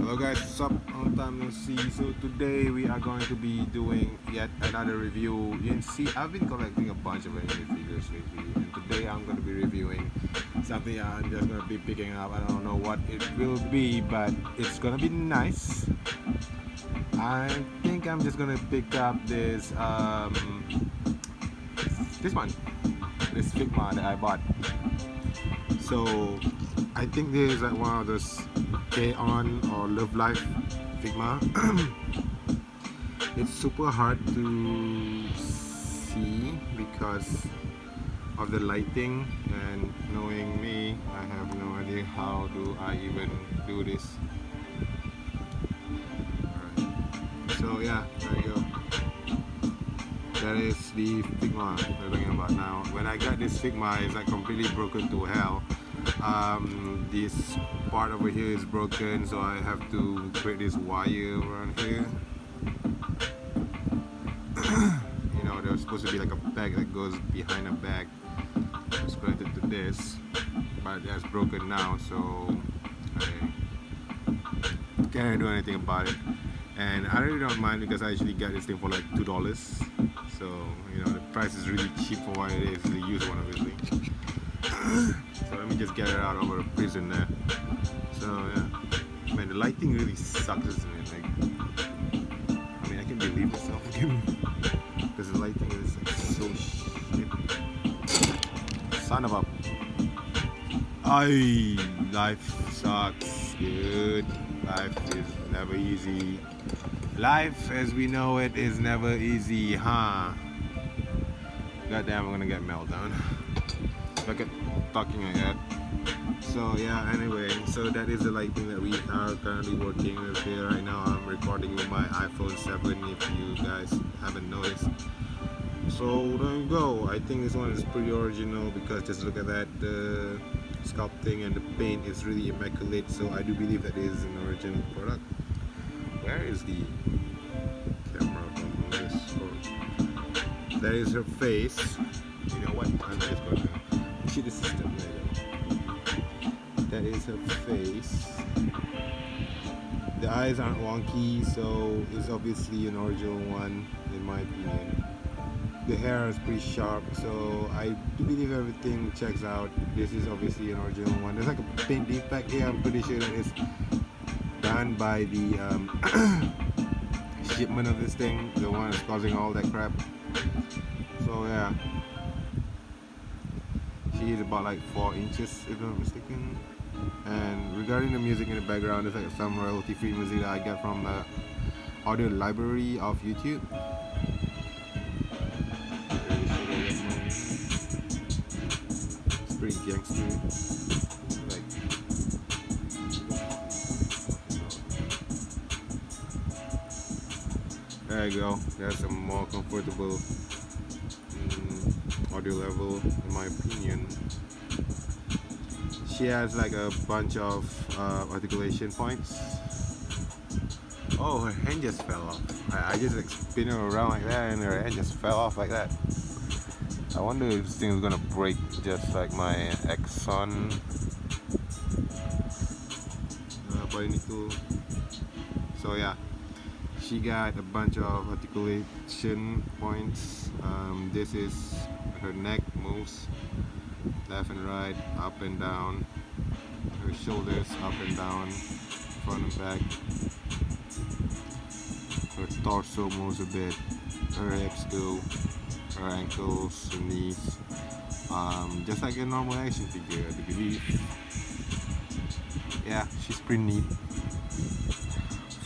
Hello guys, what's up? Long time no see. So today we are going to be doing yet another review. You can see I've been collecting a bunch of anime figures lately, and today I'm going to be reviewing something I'm just going to be picking up. I don't know what it will be, but it's going to be nice. I think I'm just going to pick up this one, this Figma that I bought. So I think this is like one of those K-On or Love Life Figma. It's super hard to see because of the lighting, and knowing me, I have no idea how do I even do this. Alright. So yeah, there you go. That is the Figma we're talking about now. When I got this Figma, it's like completely broken to hell. This part over here is broken, so I have to create this wire around here. You know, there's supposed to be like a bag that goes behind a bag. It's connected to this, but that's broken now, so I can't do anything about it. And I really don't mind because I actually got this thing for like $2. So, you know, the price is really cheap for what it is, the used one obviously. So let me just get it out of a prison there. So yeah, man, the lighting really sucks, isn't it? Like, I mean, I can believe myself because the lighting is like so shit. Son of a, life sucks, dude. Life is never easy. Life as we know it is never easy, huh? Goddamn, I'm gonna get meltdown. Look at talking like that. So yeah, anyway, so that is the lighting that we are currently working with here right now. I'm recording with my iPhone 7 if you guys haven't noticed. So there you go. I think this one is pretty original because just look at that, the sculpting and the paint is really immaculate. So I do believe that is an original product. Where is the camera from this? Oh, that is her face. You know what? I'm just gonna shoot the system later. That is her face. The eyes aren't wonky, so it's obviously an original one in my opinion. The hair is pretty sharp, so I do believe everything checks out. This is obviously an original one. There's like a paint defect here. I'm pretty sure that it's done by the shipment of this thing, the one that's causing all that crap. So yeah, she is about like 4 inches if I'm not mistaken. And regarding the music in the background, it's like some royalty-free music that I get from the audio library of YouTube. It's pretty gangster. Like, there you go. That's a more comfortable audio level in my opinion. She has like a bunch of articulation points. Oh, her hand just fell off. I just like spin her around like that and her hand just fell off like that. I wonder if this thing is gonna break just like my Exxon Bionicle. So yeah, she got a bunch of articulation points. This is her neck moves left and right, up and down, her shoulders up and down, front and back, her torso moves a bit, her hips do, her ankles, her knees, just like a normal action figure I believe. Yeah, she's pretty neat.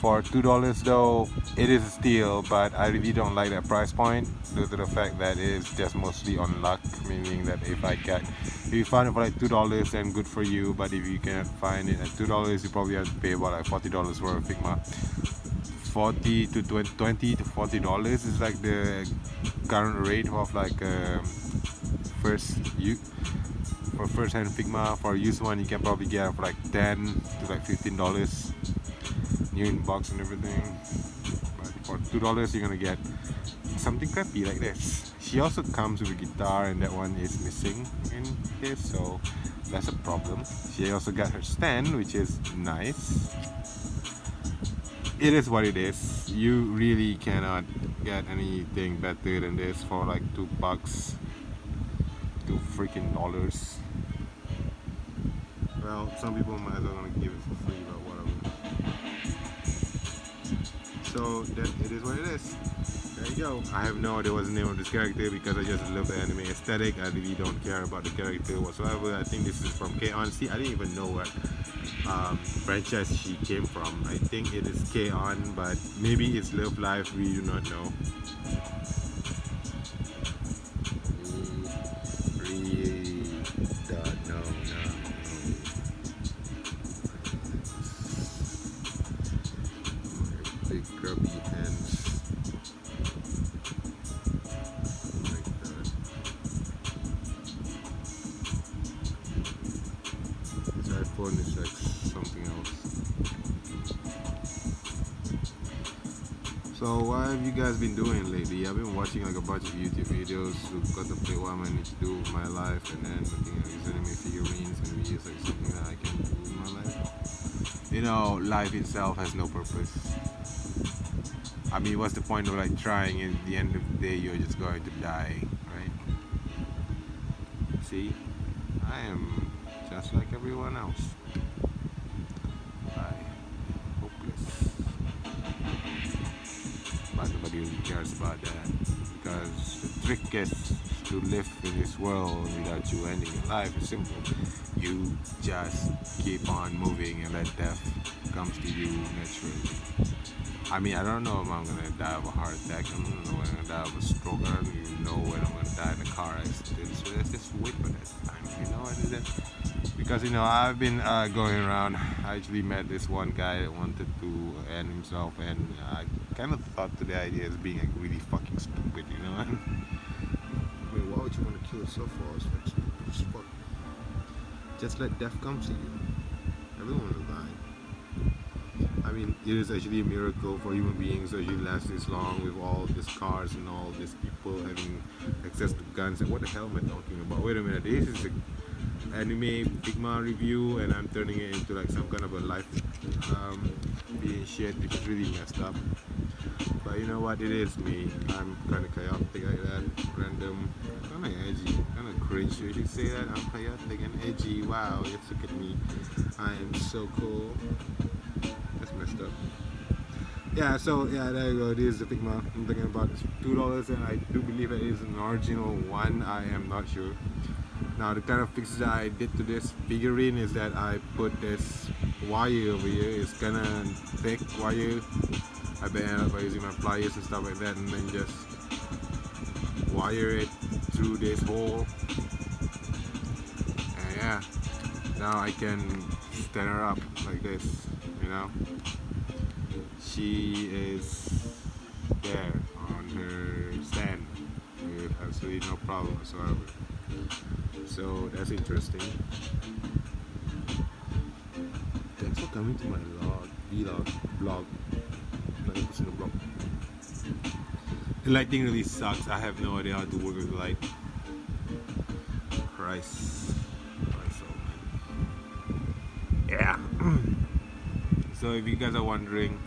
For $2 though, it is a steal, but I really don't like that price point due to the fact that it's just mostly on luck, meaning that if you find it for like $2 then good for you, but if you can't find it at $2 you probably have to pay about like $40 for a Figma. 40 to 20 to $40 is like the current rate of like for first hand Figma. For a used one you can probably get for like $10 to like $15, new in box and everything. But for $2 you're gonna get something crappy like this. She also comes with a guitar, and that one is missing in this, so that's a problem. She also got her stand, which is nice. it is what it is. You really cannot get anything better than this for like $2, $2 freaking. Well, some people might as well gonna give it for free, but whatever. So that it is what it is. There you go. I have no idea what's the name of this character because I just love the anime aesthetic. I really don't care about the character whatsoever. I think this is from K-On! See, I didn't even know what franchise she came from. I think it is K-On!, but maybe it's Love Life. We do not know. We don't know. No. Big grubby hands. Like that. This iPhone is like something else. So what have you guys been doing lately? I've been watching like a bunch of YouTube videos to contemplate what I need to do with my life, and then looking at these anime figurines and videos like something that I can do in my life. You know, life itself has no purpose. I mean, what's the point of like trying? At the end of the day, you're just going to die, right? See, I am just like everyone else. I hopeless, but nobody really cares about that because the trick is to live in this world without you ending your life is simple. You just keep on moving and let death comes to you naturally. I mean, I don't know if I'm gonna die of a heart attack. I don't know when I'm gonna die of a stroke. I don't even know when I'm gonna die in a car accident. So let's just wait for that time. You know what it is? Because I've been going around. I actually met this one guy that wanted to end himself, and I kind of thought to the idea as being like really fucking stupid. I mean, why would you want to kill yourself for? It's like stupid as fuck. Just let death come to you. Everyone will die. I mean, it is actually a miracle for human beings to actually last this long with all these cars and all these people having access to guns. And what the hell am I talking about? Wait a minute, this is an anime Figma review, and I'm turning it into like some kind of a life being shit, which is really messed up. But you know what? It is me. I'm kind of chaotic like that, random, kind of edgy, kind of cringe. You should say that I'm chaotic and edgy. Wow, just look at me. I am so cool. That's messed up. Yeah, so yeah, there you go. This is the Figma I'm thinking about. It's $2, and I do believe it is an original one. I am not sure. Now, the kind of fixes that I did to this figurine is that I put this wire over here. It's kind of thick wire. I end up by using my pliers and stuff like that, and then just wire it through this hole. And yeah, now I can stand her up like this. She is there on her stand with absolutely no problem whatsoever. So that's interesting. Thanks for coming to my vlog. The lighting really sucks. I have no idea how to work with the light. Christ, oh man. Yeah. So if you guys are wondering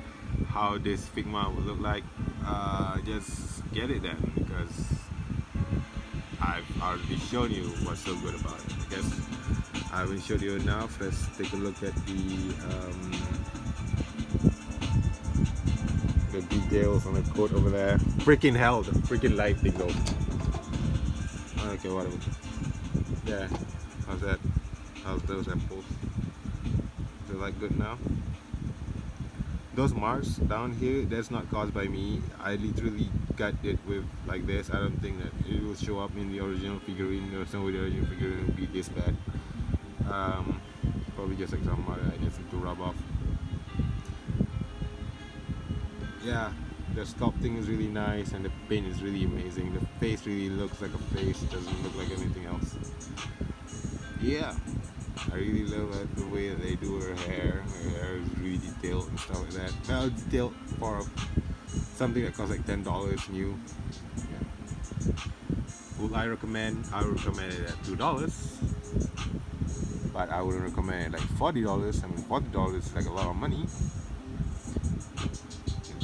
how this Figma will look like, just get it then, because I've already shown you what's so good about it. I guess I haven't showed you enough. Let's take a look at the details on the code over there. Freaking hell, the freaking light thing though. Okay, whatever. Yeah, how's that? How's those apples? Is it like good now? Those marks down here, that's not caused by me. I literally got it with like this. I don't think that it will show up in the original figurine. There's no way the original figurine will be this bad. Probably just like some I need to rub off. Yeah, the sculpting is really nice and the paint is really amazing. The face really looks like a face, it doesn't look like anything else. Yeah, I really love the way that they do her hair. Her hair is really detailed and stuff like that. Well, detailed for something that costs like $10 new. Yeah. Would I recommend? I would recommend it at $2. But I wouldn't recommend it like $40. I mean, $40 is like a lot of money.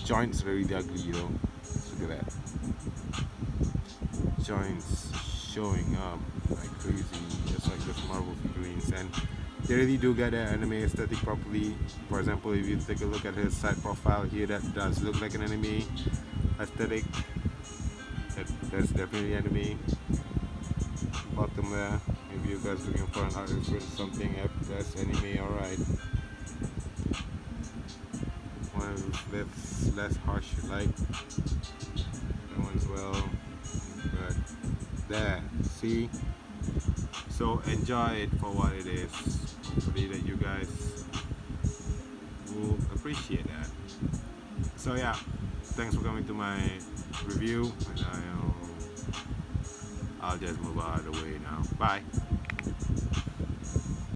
joints are really ugly though. Look at that. Joints showing up like crazy, just like this Marvel figurines, and they really do get an anime aesthetic properly. For example, if you take a look at his side profile here, that does look like an anime aesthetic. That's definitely anime. Bottom there, if you guys looking for an art reference, something that's anime, alright. One that's less harsh light. That one's well, but there, see. So enjoy it for what it is. Hopefully that you guys will appreciate that. So yeah, thanks for coming to my review, and I'll just move out of the way now. Bye.